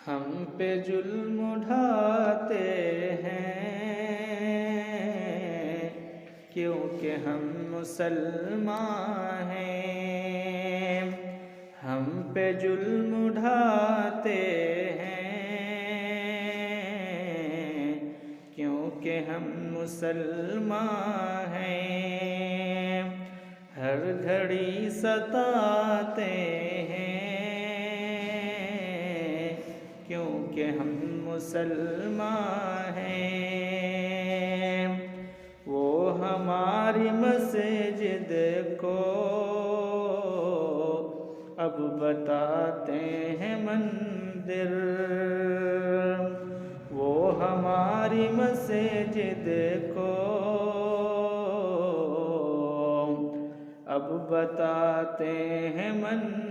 हम पे जुल्म ढाते हैं क्योंकि हम मुसलमान हैं। हम पे जुल्म ढाते हैं क्योंकि हम मुसलमान हैं। हर घड़ी सताते हैं क्योंकि हम मुसलमान हैं। वो हमारी मस्जिद को अब बताते हैं मंदिर। वो हमारी मस्जिद को अब बताते हैं मंदिर।